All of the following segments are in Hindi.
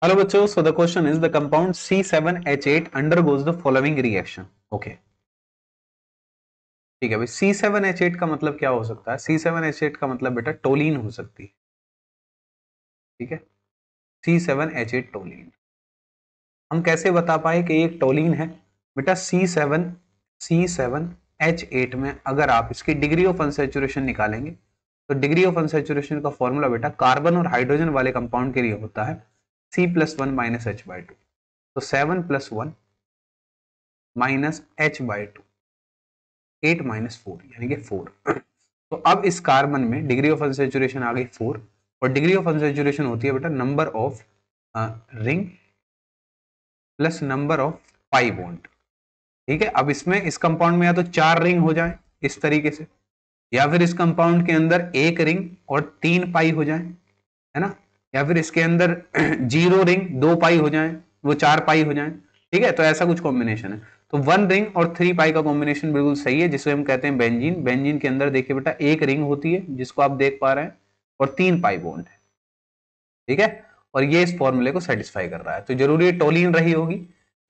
हेलो बच्चों, so the question is the compound C7H8 undergoes the following reaction. Okay, ठीक है भाई। C7H8 का मतलब क्या हो सकता है? C7H8 का मतलब बेटा टोलीन हो सकती है। ठीक है, C7H8 टोलीन। हम कैसे बता पाए कि एक टोलीन है? बेटा C7H8 में अगर आप इसकी डिग्री ऑफ अनसैचुरेशन निकालेंगे तो डिग्री ऑफ अनसैचुरेशन का फॉर्मूला बेटा कार्बन और हाइड्रोजन वाले कंपाउंड के लिए होता है C+1 - H/2। तो 7+1 - H/2 8 - 4 यानी कि 4। तो अब इस कार्बन में डिग्री ऑफ अनसैचुरेशन आ गई 4, और डिग्री ऑफ अनसैचुरेशन होती है बेटा number of ring plus number of pi bond. ठीक है, अब इसमें इस कंपाउंड में या तो 4 रिंग हो जाए इस तरीके से, या फिर इस कंपाउंड के अंदर 1 रिंग और 3 पाई हो जाए, है ना, या फिर इसके अंदर 0 रिंग 2 पाई हो जाए, वो 4 पाई हो जाए। ठीक है, तो ऐसा कुछ कॉम्बिनेशन है। तो 1 रिंग और 3 पाई का कॉम्बिनेशन बिल्कुल सही है, जिसे हम कहते हैं बेंजीन। बेंजीन के अंदर देखिए बेटा 1 रिंग होती है जिसको आप देख पा रहे हैं, और 3 पाई बॉन्ड है। ठीक है, और ये इस फॉर्मूले को सेटिस्फाई कर रहा है, तो जरूरी टोलीन रही होगी।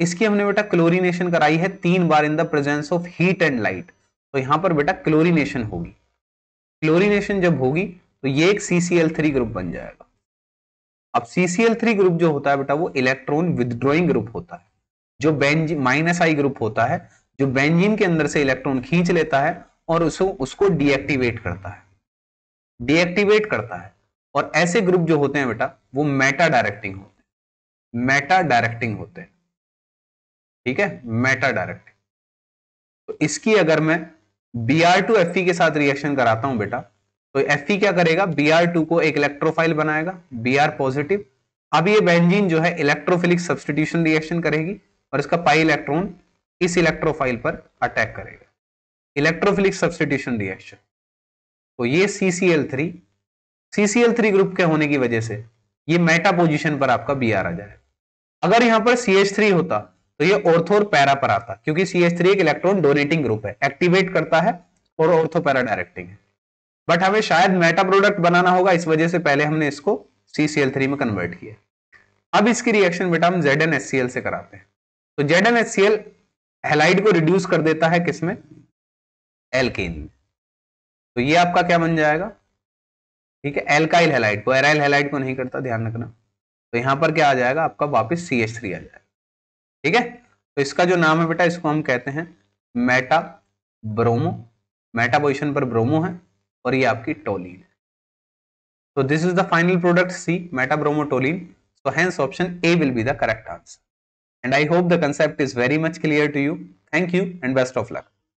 इसकी हमने बेटा क्लोरीनेशन कराई है 3 बार in the presence of heat and light, तो यहां पर बेटा क्लोरीनेशन होगी। क्लोरीनेशन जब होगी तो ये एक CCl3 ग्रुप बन जाएगा। अब CCl3 ग्रुप जो होता है बेटा वो इलेक्ट्रॉन विदड्रॉइंग ग्रुप होता है। जो बेंजीन -I ग्रुप होता है, जो बेंजीन के अंदर से इलेक्ट्रॉन खींच लेता है और उसको डीएक्टिवेट करता है, डीएक्टिवेट करता है। और ऐसे ग्रुप जो होते हैं बेटा वो मेटा डायरेक्टिंग होते हैं, मेटा डायरेक्टिंग होते हैं। ठीक है, मेटा डायरेक्टिंग। तो इसकी अगर मैं Br2Fe के साथ रिएक्शन कराता हूं बेटा, तो Fe क्या करेगा? Br2 को एक इलेक्ट्रोफाइल बनाएगा, Br पॉजिटिव। अब ये बेंजीन जो है इलेक्ट्रोफिलिक सब्स्टिट्यूशन रिएक्शन करेगी और इसका पाई इलेक्ट्रॉन इस इलेक्ट्रोफाइल पर अटैक करेगा, इलेक्ट्रोफिलिक सब्स्टिट्यूशन रिएक्शन। तो ये CCl3 ग्रुप के होने की वजह से ये मेटा पोजीशन पर आपका Br आ जाए। अगर यहां पर CH3 होता तो ये ऑर्थो और पैरा पर आता, क्योंकि CH3 एक इलेक्ट्रॉन डोनेटिंग ग्रुप है, एक्टिवेट करता है और ऑर्थो पैरा डायरेक्टिंग है। बट हमें शायद मेटा प्रोडक्ट बनाना होगा, इस वजह से पहले हमने इसको CCl3 में कन्वर्ट किया। अब इसकी रिएक्शन बेटा हम ZnHCl से कराते हैं। तो ZnHCl हैलाइड को रिड्यूस कर देता है किसमें? एल्केन में। तो ये आपका क्या बन जाएगा? ठीक है, एल्काइल हैलाइड को, एराइल हैलाइड को नहीं करता, ध्यान रखना। तो यहां पर क्या आ जाएगा आपका? वापस CH3 आ जाएगा। ठीक है, तो इसका जो नाम है बेटा इसको हम कहते हैं मेटा ब्रोमो। मेटा पोजीशन पर ब्रोमो है और ये आपकी टोलीन है। So this is the final product C, metabromotoluene. So hence option A will be the correct answer. And I hope the concept is very much clear to you. Thank you and best of luck.